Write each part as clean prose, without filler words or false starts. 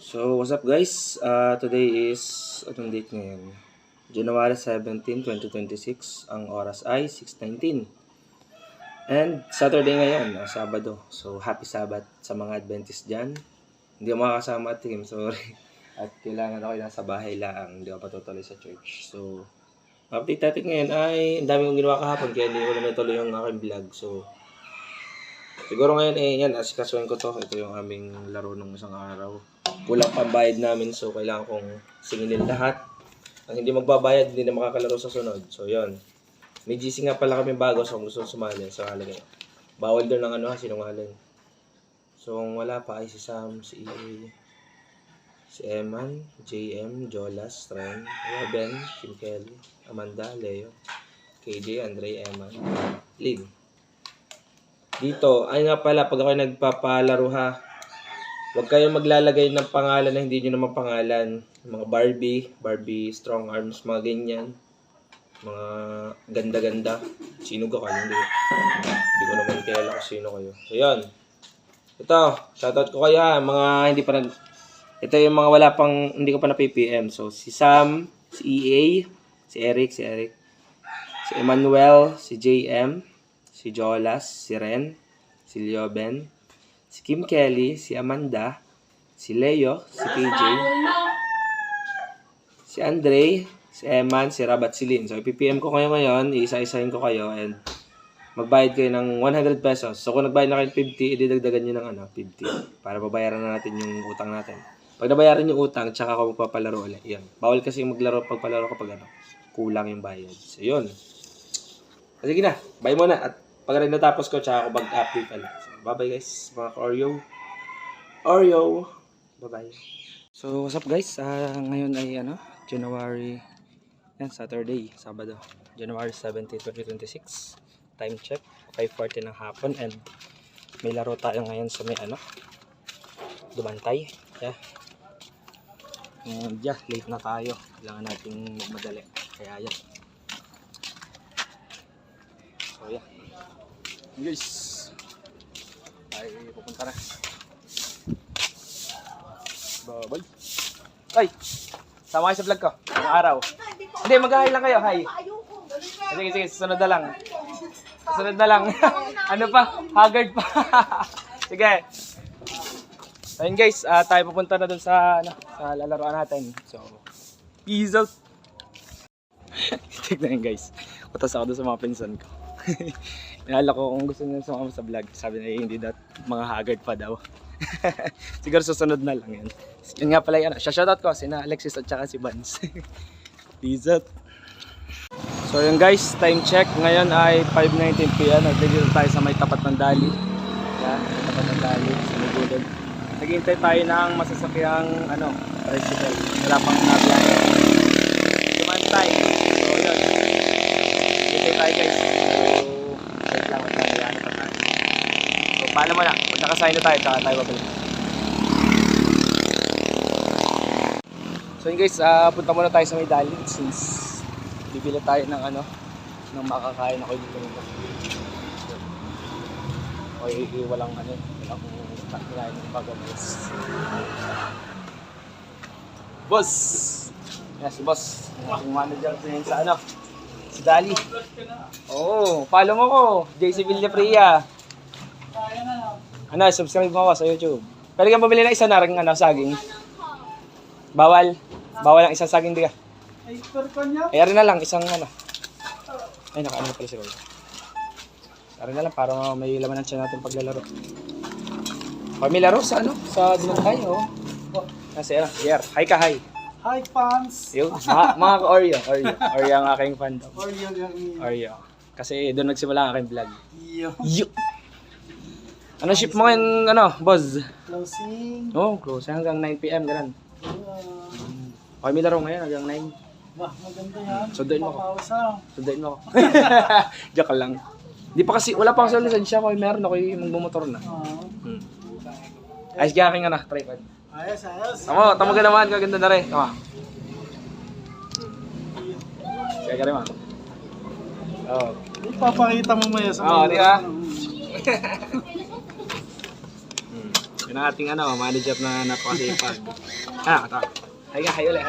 So, what's up guys? Today is, anong date ngayon? January 17, 2026. Ang oras ay 6:19. And Saturday ngayon, Sabado. So, happy Sabbath sa mga Adventist dyan. Hindi ako makakasama at team, sorry. At kailangan ako nasa bahay lang. Hindi ako patutuloy sa church. So, update natin ngayon ay ang dami kong ginawa kahapon kaya hindi ko na natuloy yung aking vlog. So, siguro ngayon yan, asikasuhin ko to. Ito yung aming laro ng isang araw. Kulang pambayad namin, so kailangan kong singilin lahat. Ang hindi magbabayad, hindi na makakalaro sa sunod. So, yon. May GC nga pala kami bago, so kung gusto sumali, so halagay. Bawal doon ng sinungaling. So, kung wala pa ay si Sam, si EA, si Eman, JM, Jolas, Ren, Robin, Kim Kelly, Amanda, Leo, KJ, Andre, Eman, Lynn. Dito, ay nga pala, pag ako nagpapalaro ha, huwag kayong maglalagay ng pangalan na hindi nyo naman pangalan. Mga Barbie, strong arms, mga ganyan. Mga ganda-ganda. Sino ka kayo? Hindi ko naman kilala kung sino kayo. So, yan. Ito, shoutout ko kayo ha. Mga hindi pa nag... Ito yung mga wala pang, hindi ko pa na-PPM. So, si Sam, si EA, si Eric, si Emmanuel, si JM, si Jolas, si Ren, si Leoben, si Kim Kelly, si Amanda, si Leo, si PJ, si Andre, si Eman, si Rabat, si Lynn. So, ipipm ko kayo ngayon, iisa-isahin ko kayo, and magbayad kayo ng 100 pesos. So, kung nagbayad na kayo 50, ididagdagan nyo ng 50 para babayaran na natin yung utang natin. Pag nabayaran yung utang, tsaka ako magpapalaro ulit. Yan. Bawal kasi maglaro pagpalaro kapag kulang yung bayad. So, yun. Sige na, bye muna. At pag rin natapos ko, tsaka ako mag-update ulit. So, bye-bye guys, mga Oreo. Bye-bye. So, what's up guys? Ngayon ay January, Sabado. January 17, 2026. Time check, 5:40 ng hapon. And may laro tayo ngayon sa may Dumantay. Yeah. And late na tayo. Kailangan nating magmadali. Kaya yan. So, yeah. Guys, ay pupunta na. Bye-bye. Ay, sama kayo sa vlog ko. Ang araw. Hindi, mag-hi lang kayo. Hi. Sige, susunod na lang. Ano pa? Haggard pa. Sige. Ayun guys, tayo pupunta na dun sa lalaroan natin. So, peace out. Tignan guys. Utas ako dun sa mga pinsan ko. Inala ko kung gusto nyo sumama sa vlog. Sabi na hindi daw mga haggard pa daw. Siguro susunod na lang yan. Yun nga pala yan. Shoutout ko sina Alexis at saka si Vance. Peace out. So yun guys, time check. Ngayon ay 5:19 PM. Nagdito tayo sa may tapat ng Dali. Yan, tapat ng Dali. Sa Nagulod. Naghihintay tayo ng masasakyang tricycle. Wala pang nabiyahe. Dumantay. So yun. Naghihintay tayo guys. Wait lang at nabiyahe pa tayo. So paano mo na? Kung nakasign na tayo, tsaka tayo babalik. So yun guys, punta muna tayo sa may Dali since bibili tayo ng ng makakain ako dito nito. Okay, walang kinain ng pagkakas. Boss! Yes, si boss. Yung manager sa si Dali. Oo, follow mo ko. JC Villapria. Subscribe mo ako sa YouTube. Pwede kang bumili ng isa na rin saging. Bawal ang isang saging diga. Ay, arin na lang, isang Ay, nakaano pala si Roy. Arin na lang, para may laman ng tiyan natin paglalaro. Pag may laro sa sa Dumantay, Kasi here. Hi ka, hi. Hi, fans! Yung, mga ka-Oreo. Oreo ang aking fan daw. Oreo. Kasi doon nagsimula ang aking vlog. Yo. Ano ship mo ngayon, boss? Closing. Closing hanggang 9 PM, ganun. Okay, may laro ngayon hanggang 9. Bah, maganda yan. Sunduin mo ako. Papausa. Joke lang. Wala pa ako sa lisensya ko. Meron ako yung magmumotor na. Ayos kaya aking tripod. Ayos. Tama ka naman. Kaganda na rin. Tama. Kaya ka rin, man. Ipapakita mo maya sa di ba? Yan ang ating manager na napakasipag. Ito. Hi ulit.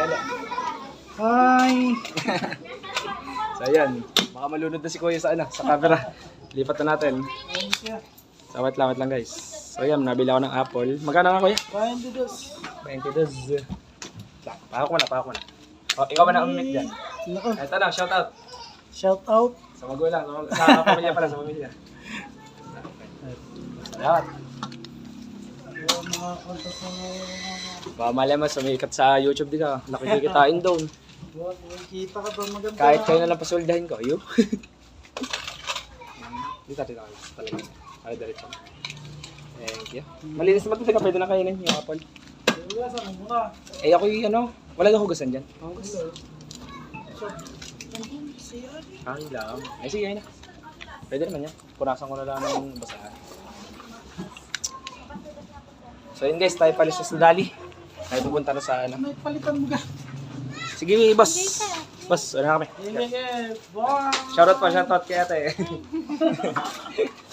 Hi! So ayan, baka malunod na si Kuya sa camera. Lipat na natin. Thank you. So wait lang guys. So ayan, nabili ako ng apple. Magkano nga Kuya? 22. 22. Pahok mo na. O, ikaw ba na umimik dyan? Nako. Ito na, shout out. Shout out. Sa magulang, sa pamilya pala, sa pamilya. Salamat. Mga konta sa Baka mali mo, sumikat sa YouTube din ka. Nakikitain doon. kita ka ba maganda? Kahit kayo na lang pasuldahin ko, ayo. Dito talaga. Ay, diretso. Thank you. Malinis naman talaga, pwede na kainin yung apple. Wala sa muna. Eh ako yung wala kang hugasan dyan. Ay lang. Ay sige, ayun na. Pwede naman yan. Punasan ko na lang ng basahan. So yun guys, tayo palis sa Dali. Tayo pupunta na sa May palitan mo ka. Sige, boss. Boss, ano na kami? Wow! Shoutout kay ate.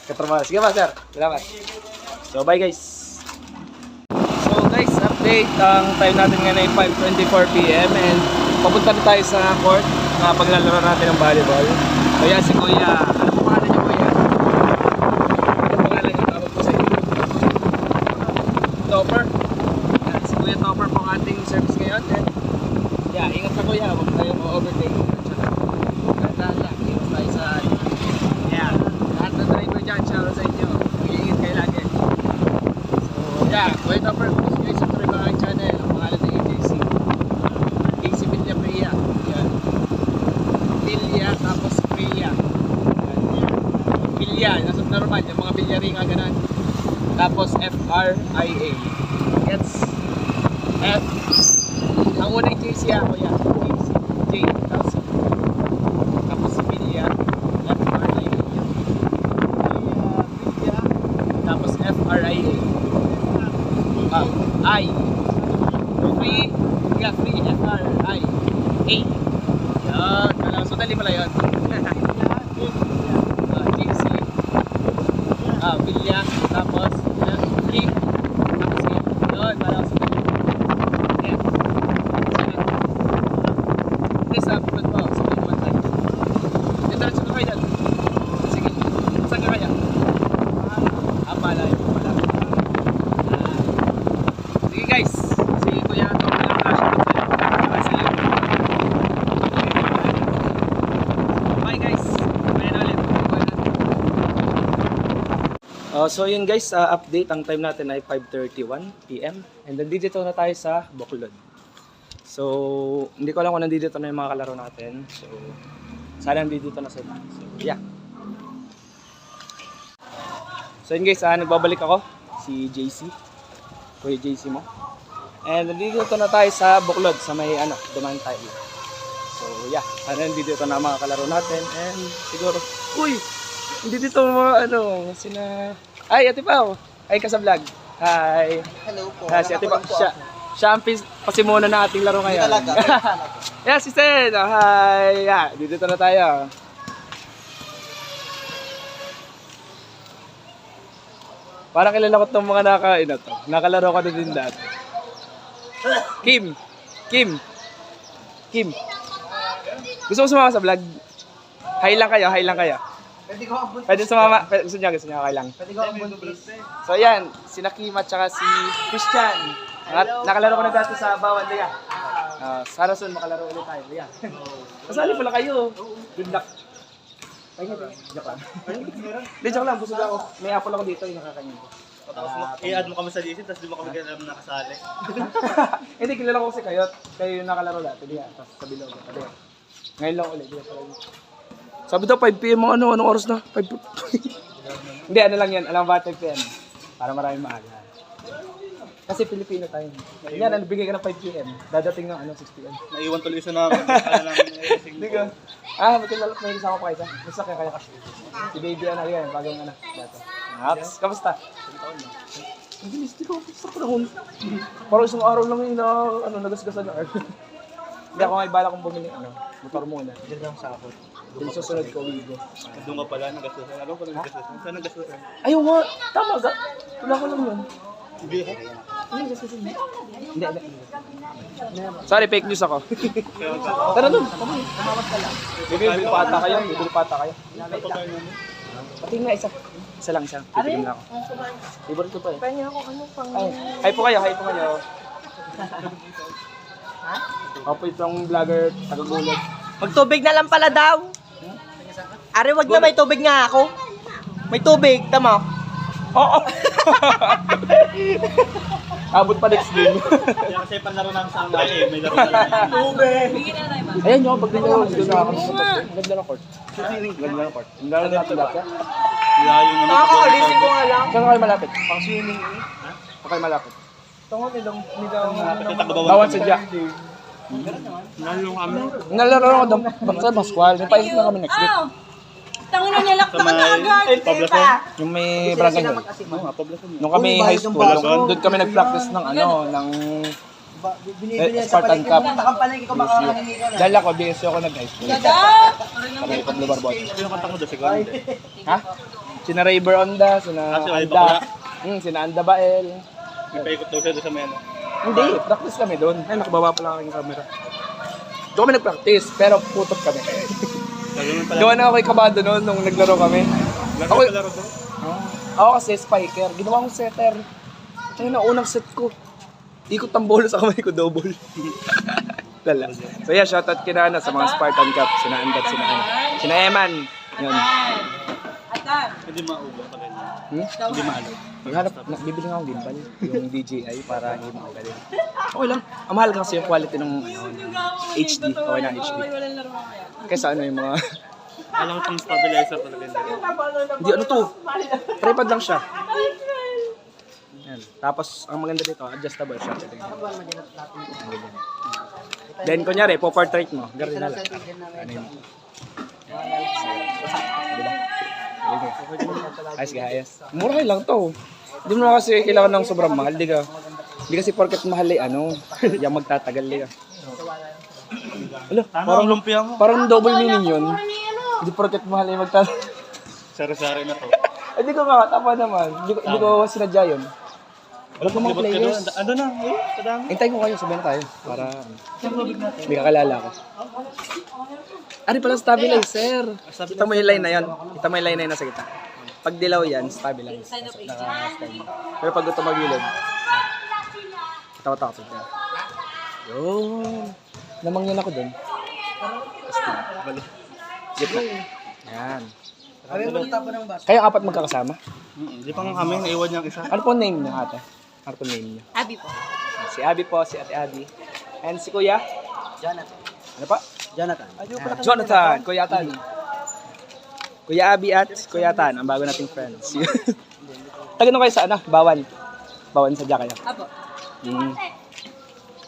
Katrabaho. Sige ba, sir? Salamat. So bye guys. So guys, update. Ang time natin ngayon ay 5:24 PM and papunta na tayo sa court na paglalaro natin ng volleyball. So yan si Kuya. Ano po pangalan niyo Kuya? Ano pangalan niyo? Tawag po sa inyo. Topper. Yan, si Kuya Topper po ang ating service ngayon. And yeah, ingat na Kuya. Huwag tayong overtake. Gandaan lang. Ingat tayo sa yeah. Lahat ng driver dyan, shoutout sa inyo. Mag-iingat kayo lagi. Yeah, Kuya Topper, kung gusto nyo isubscribe ang aking channel, ang pangalan ng JC. JC Villa Priya. Yan. Villa, tapos Priya. Villa, nasa normal, yung mga bilyari nga ganun. Tapos F-R-I-A. Gets? F. Ang unang JC ako yan. JC. J. Tapos Villa. F-R-I-A. Tapos F-R-I-A. I. Free. Yeah, free. F-R-I-A. Yan. So, dali pala yun. JC. Villa. Tapos, free. Tapos, yun. Parang sa yan. Hindi, sa pagod po. Sa pagod tayo. Yung diretso ka kayo dyan. Sige. Saan ka kaya? Pala yun. Pala. Sige guys, si Kuya Tom na lang kasi bye guys, bye na ulit. So yun guys, update, ang time natin ay 5:31 PM and then dito na tayo sa Bacolod. So hindi ko alam kung nandito na yung mga kalaro natin, so sana nandito na sila. So yeah. So yun guys, nagbabalik ako, si JC. Kuya JC mo. And nandito na tayo sa Bacolod, sa may dumaan tayo. So yeah, sana nandito na mga kalaro natin. And siguro, uy! Hindi dito mga sina... Ay, Ate Pao! Ay, ka sa vlog. Hi! Hello po. Si Ate Pao, siya ang pasimuna na ating laro ngayon. Yeah, si Sen! Hi! Yeah, dito na tayo. Parang kilala ko itong mga nakalaro ko na din dati. Kim. Gusto mo sumama sa vlog? Hi lang kayo. Pwede ko ang buntis. Pwede sumama. Gusto niya hi lang. Pwede ko ang buntis. So ayan, si Kim at saka si Christian. Nakalaro ko na dati sa Bawan Liya. Sana soon makalaro ulit tayo. Liya. Kasali pala kayo. Good luck. Joke lang. Hindi, joke lang. Busog ako. May apple ako dito. Yung nakakanyan ko. Tapos i-add mo kami sa DC, tapos di mo kami kailangan nakasali. Hindi, kilala ko si Kayot. Kayo yung nakalaro dati. Diyan. Tapos sa bilog. Ngayon lang ulit. Sabi daw 5 PM anong oras na? 5 Hindi, lang yan. Alam ba 5 PM? Para maraming maaga. Kasi Pilipino tayo. Yan, bigay ka ng 5 PM. Dadating ng 6 PM. Naiwan tuloy sa namin. Kaya namin Hindi ka. May kasama pa kayo. Basta kaya kasi. Si baby yan. Bagong dati. Naps, kamusta? Ang bilis, di ko sa panahon. Parang isang araw lang yung nagasgasan na Hindi ako nga ibala kong bumili, motor muna. Diyan lang sa ako. Then susunod ko, Wigo. Doon ka pala, nagastusan. Alam ko nagastusan. Saan nagastusan? Ayaw nga, tama ga. Wala ko lang yun. Sorry, fake news ako. Tara dun. Bibili pa ata kayo. Pati nga isa. Isa lang siya. Pipigil na ako. Favorite ko pa eh. Kanya ako ano pang... Hi po kayo. Ako po itong vlogger, tagagulat. Magtubig na lang pala daw. Are, wag na, may tubig nga ako. May tubig, tama. Oo! Abot pa next game. Kaya kasi panlaro namin sa angay may laro na lang. Ayan nyo, pag dito na kami sa ganda ng court. Ganda ng court. Ganda ng natin dati. Layo naman. Nakakalising ko nga lang. Saan kayo malapit? Pang swimming eh. Saan kayo malapit? Bawan sa Jack. Lalo kami. Nalaro ko doon. Basta Pascual. May paisip na kami next week. Tangina niya, lakta ka na agad. Poblacion. Yung may barangay doon. Nung kami high school, doon kami nag-practice ng Spartan Cup. Dahil ako, BSC ako nag-high school. Kami Pablo Barbot. Yung kanta ko doon siguro. Ha? Sina Rayber Onda, sina si Ray Anda. Sina Anda Bael. May paikot daw siya doon sa may ano. Hindi, practice kami doon. Ay, nakababa pa lang aking camera. Doon kami nag-practice, pero putot kami. Gagawin pala. Gawa na ako kay Kabado noon nung naglaro kami. Laro Ako- pala ro doon. Ako kasi spiker, ginawa kong setter. Kaya na unang set ko. Ikot ang bolo sa kamay ko, double. Lala. So yeah, shoutout kina sa mga Spartan Cup. Sina Andat, sina Eman. Yun. Hindi maubos pa rin. Hindi maalo. Maghanap, bibili nga akong gimbal, yung DJI para hindi makagaling. Okay lang. Ang mahal kasi yung quality ng HD. Okay na HD. Kaysa ano yung mga... Alam ko pang stabilizer talaga yun. Hindi, ano to? Tripod lang siya. Yan. Tapos, ang maganda dito, adjustable siya. Then, kunyari, po-portrait mo. Ganun na lang. Ano yun? Diba? Ayos ka, ayos. Mura lang to. Hindi mo na kasi kailangan ng sobrang mahal. Di kasi porket mahal eh, yung magtatagal ka. Ala, Parang lumpia mo. parang double meaning yun. Hindi porket mahal eh, magtatagal. Sari-sari na to. Hindi ko nga, tama naman. Hindi ko sinadya yun. Wala ko mga Libot ka doon. players. Ando na. Kadami. Hintayin ko kayo, sabihin na tayo. Para may kakalala ko. Ari pala stabilizer. Kita mo yung line na yan. Kita mo yung line na yun nasa kita. Pag dilaw yan, stabilize. Pero pag ito magilid, tawa-tawa siya. Yun. Namangyan ako dun. Gitna. Yan. Kayo apat magkakasama? Hindi pa nga kami. Naiwan niya ang isa. Ano po name niyo ate? Ano po name niyo? Abi po. Si Abby po, si Ate Abby. And si Kuya? Jonathan. Ano pa? Jonathan. Jonathan, Kuya Tan. Kuya Abby at Kuya Tan, ang bago nating friends. Taga kayo sa ano? Bawan. Bawan sa kayo. Apo.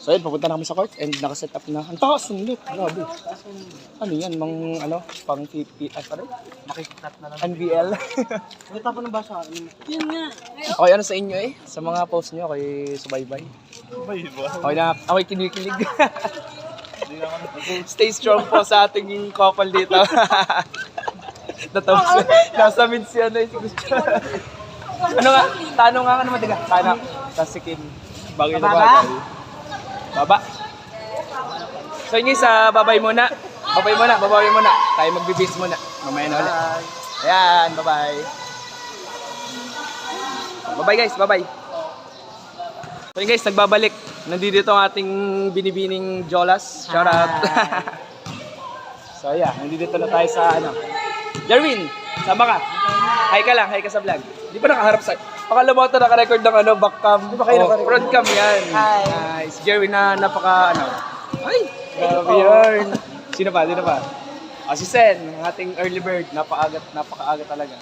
So yun, papunta na kami sa court and nakaset up na. Ang taas ng lit, grabe. Ano yan, pang PP, Makikitat na lang. NBL. May tapo ng basa. Yun nga. Okay, ano sa inyo eh? Sa mga post nyo, kay Subaybay. May iba. Okay na, ako'y kinikilig. Stay strong po sa ating couple dito. Natapos, nasa mid si ano yung ano nga, tanong nga naman diga. Sana, tapos si Kim. Bagay na bagay. Baba. So yun sa babay muna. Babay muna. Tayo magbibis muna. Mamaya na ulit. Ayan, bye-bye. Bye-bye guys, bye-bye. So yun guys, nagbabalik. Nandito ang ating binibining Jolas. Shout out. So yeah, nandito na tayo sa ano. Jarwin, sama ka. Hi ka lang, hi ka sa vlog. Di pa nakaharap sa... Pakala mo ito naka-record ng ano, back cam. Di ba kayo naka-record? Front cam yan. Hi. Nice. Jerwin na napaka ano. Ay, grabe yun. Sino pa? Si Sen, ang ating early bird. Napakaaga talaga.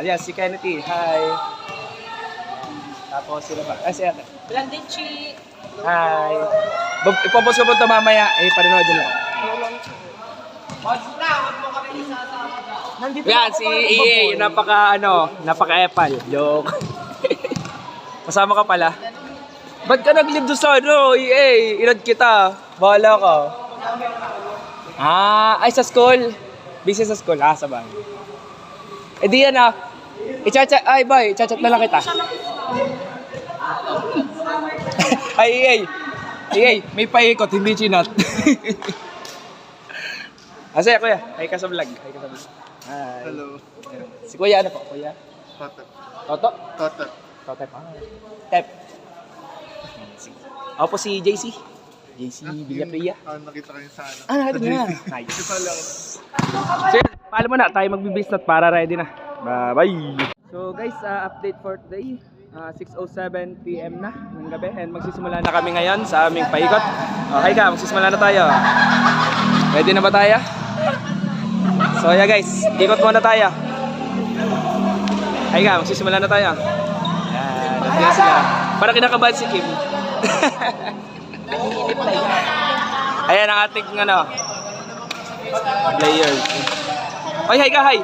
Ayan, si Kennedy. Hi. Tapos sino pa? Si Ate. Blandichi. Hi. Ipopost ko po ito mamaya. Panonood nyo lang. Nandito Yan, si EA, yung napaka-epal. Joke. Kasama ka pala. Ba't ka nag-live doon sa EA? Inad kita. Bahala ka. Ay sa school. Busy sa school. Sabay. Di yan I-chat na lang kita. Ay, may paikot, hindi chinat. Asaya, kuya. Ay ka sa vlog. Hi. Hello. Si kuya, ano po? Kuya? Toto. Toto? Toto. Totep. Tep. Ako po si JC. JC Villapria. Nakita ko yun sa ano. Nakita niyo na. Nice. Ito lang. So yun, paalam mo na. Tayo magbibis na para ready na. Bye-bye. So guys, update for today. 6:07 PM na ng gabi and magsisimula na kami ngayon sa aming paikot. Okay ka, magsisimula na tayo. Ready na ba tayo? So yeah guys, ikot muna tayo. Okay ka, magsisimula na tayo. Yan, nandiyan sila. Para kinakabahan si Kim. Ayan ang ating ano, player. Ay, hi ka, hi!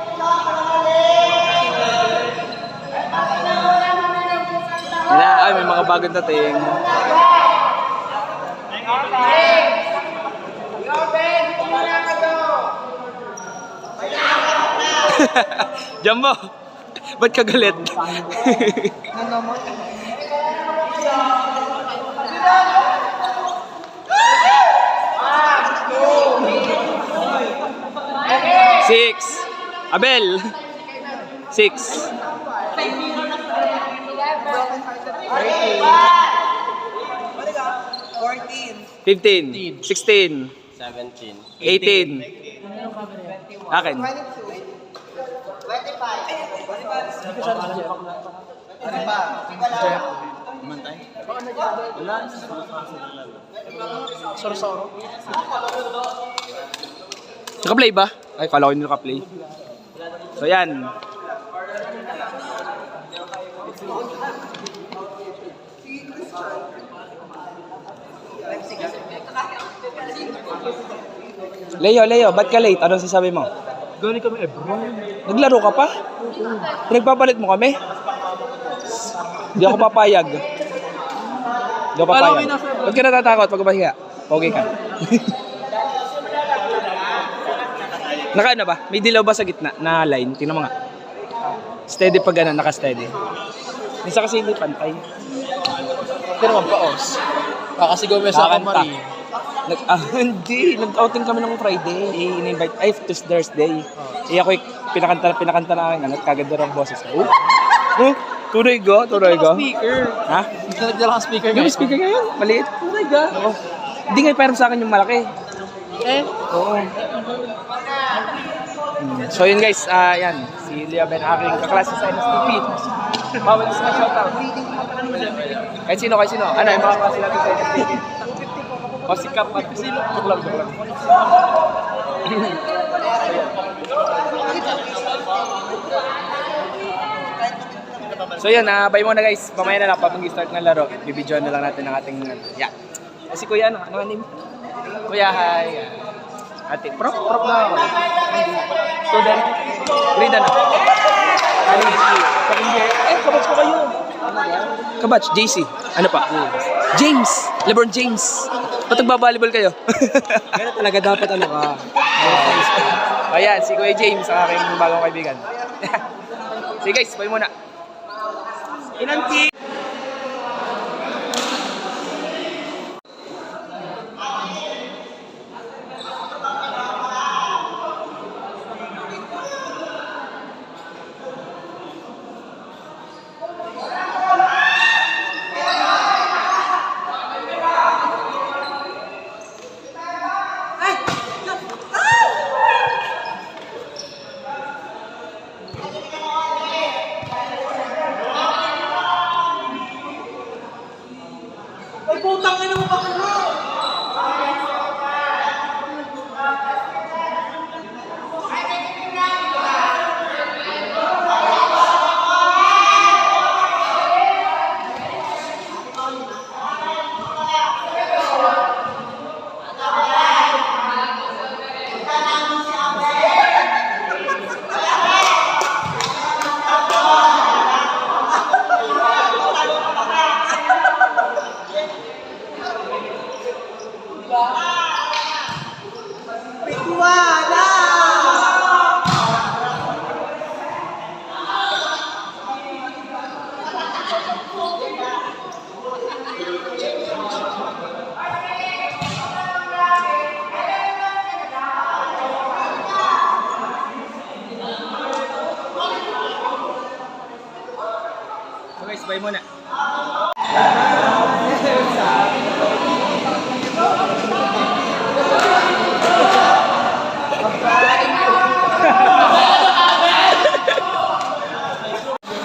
Ay, may mga bagong dating. Jumbo, ba't ka galit? Six. Abel. 6. 15. 16. 17. 18. Akin. 25. Soro-soro. Naka-play ba? Ay, kala ko hindi naka-play. So yan. Leo, ba't ka late? Anong sasabi mo? Gani kami Ebron. Naglaro ka pa? Pinagpapalit mo kami? Hindi ako papayag. Hindi ako papayag. Ba't ka natatakot pag umahiga? Okay ka. Naka ano ba? May dilaw ba sa gitna na line? Tingnan mo nga. Steady pag ano, naka-steady. Minsan kasi hindi pantay. Pero magpa-os. Kasi gawin sa Kakanta. kamari. Hindi. Nag-outing kami ng Friday. In-invite. Ay, Thursday. Ako pinakanta na aking ano. Kaganda ng boses ko. Tuloy go. Speaker. Ha? Nagdala kang speaker Yung speaker ngayon. Maliit. Tuloy go. Hindi nga iparam sa akin yung malaki. Oo. So yun guys, yan. Si Leo Ben aking kaklase sa NSTP. Bawal sa shoutout. Kahit sino. Ano, yung mga kaklase natin sa NSTP. O si Cap at sino? Joke lang. So yun, bye muna guys. Mamaya na lang pag mag-start ng laro. Bibidyoan na lang natin ang ating yeah. Si Kuya, ano name? Kuya, hi. Ate, prop na ako. Student. Grade ano? Kabatch ko kayo. Kabatch, JC. Ano pa? James. LeBron James. Ba't nagbabalibol kayo? Kaya talaga dapat ano ka. Ayan, si Kuya James, ang aking bagong kaibigan. Sige guys, bye muna. Inanti! Kayo muna.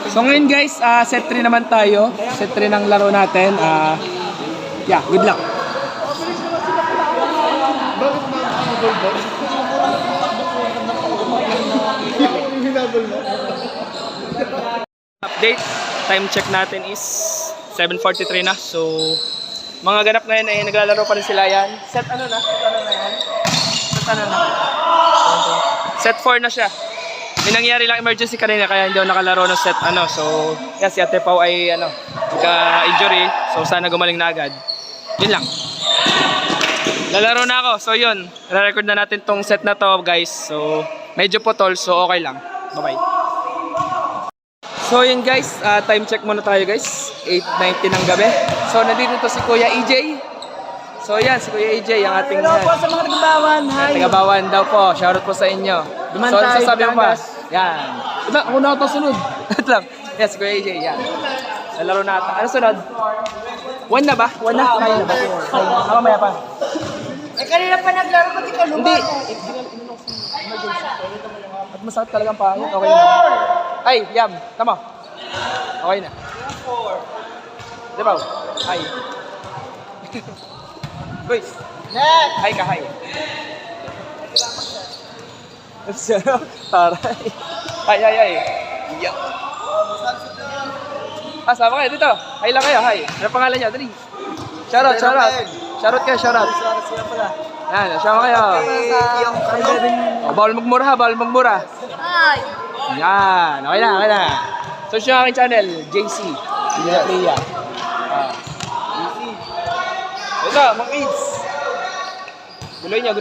So ngayon guys, set 3 naman tayo. Set 3 ng laro natin. Yeah, good luck. Update, time check natin is 7:43 na. So, mga ganap ngayon ay naglalaro pa rin sila yan. Set ano na? Set ano na yan? Set ano na? Set 4 na siya. May nangyari lang emergency kanina kaya hindi ako nakalaro ng set ano. So, yan si Ate Pau ay ano, nagka-injury. So, sana gumaling na agad. Yun lang. Lalaro na ako. So, yun. Re-record na natin tong set na to, guys. So, medyo putol. So, okay lang. Bye-bye. So, yun guys. Time check muna tayo, guys. 8:19 ng gabi. So, nandito to si Kuya EJ. So, yan. Si Kuya EJ, ang ating... Hello po sa mga tagabawan. Hi. Tagabawan daw po. Shoutout po sa inyo. Duman So, ano tayo, sasabi mo pa? Batangas. Yan. Ito, ako na ito sunod. Ito lang. Yes, Kuya EJ. Yan. Lalaro na ata. Ano sunod? 1 na ba? 1 na? Kaya na ba? Mamaya pa. Eh, kanina pa naglaro pati ka Hindi. At masakit talagang pangit. Okay na. Ay, Yam. Tama. Okay na. Di ba? Ay. Guys. Hi ka, hi. Taray. Ay. Yeah. Sama kayo dito. Hi lang kayo, hi. Ano pangalan niya? Dali. Shoutout. Shoutout kayo, shoutout. Yan, sama kayo. Oh, bawal magmura ha, bawal magmura. Hi. Yan, okay na. So, siya ang aking channel, JC. Leia. Ito, mga kids. Guloy niya.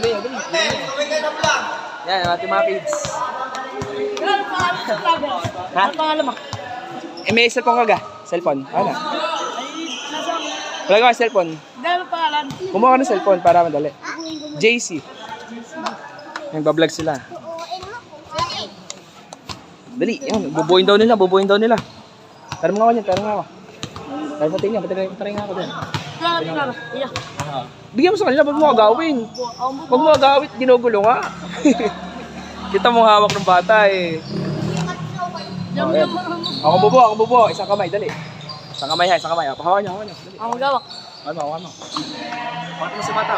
Yan, ang ating mga kids. Ha? Ano pangalan mo? May cellphone ka ga? Cellphone. Ano? Wala ka cellphone. Ano pangalan? Kumuha ka ng cellphone para madali. JC. Nagbablog sila. Dali, yan. Bubuin daw nila. Tara mo nga ako. Tara mo tingnan. Patry nga ako din. Bigyan mo sa kanila, wag mo agawin. Wag mo agawit, ginugulo nga. Kita mo hawak ng bata eh. Okay. Ako bubo. Isang kamay, dali. Isang kamay. Pahawan niya. Dali. Ako gawak. Hawan mo. Pakita mo sa bata.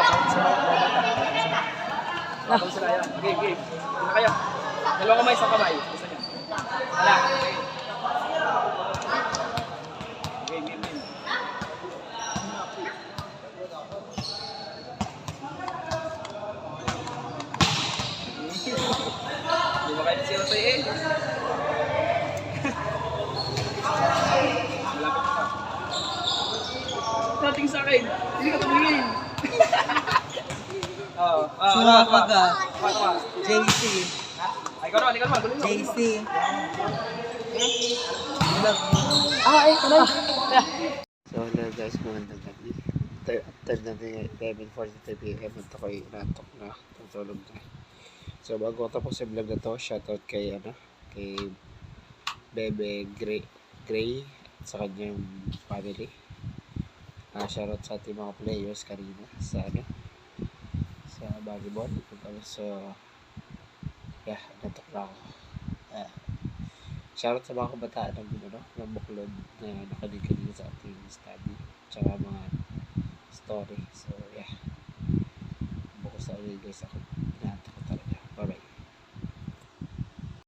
Pakita mo sila yan. Game. Ito na kayo. Dalawang kamay, isang kamay. Isa niya. Hala. Game. Hindi ba kayo siya tayo eh? Nating sa akin. Hindi ka tumingin. JC. Ay, ikaw naman. JC. So hello guys, magandang gabi. After natin 11:43 PM at ako'y natok na, tutulog na. So bago tapos sa vlog na to, shoutout kay Bebe Gray at sa kanyang family. Shoutout sa ating mga players kanina sa volleyball. So yeah, natok na ako. Shoutout sa mga kabataan ng Buklod na nakinig kanina sa ating study tsaka mga story. So yeah, bukas na ulit guys ako.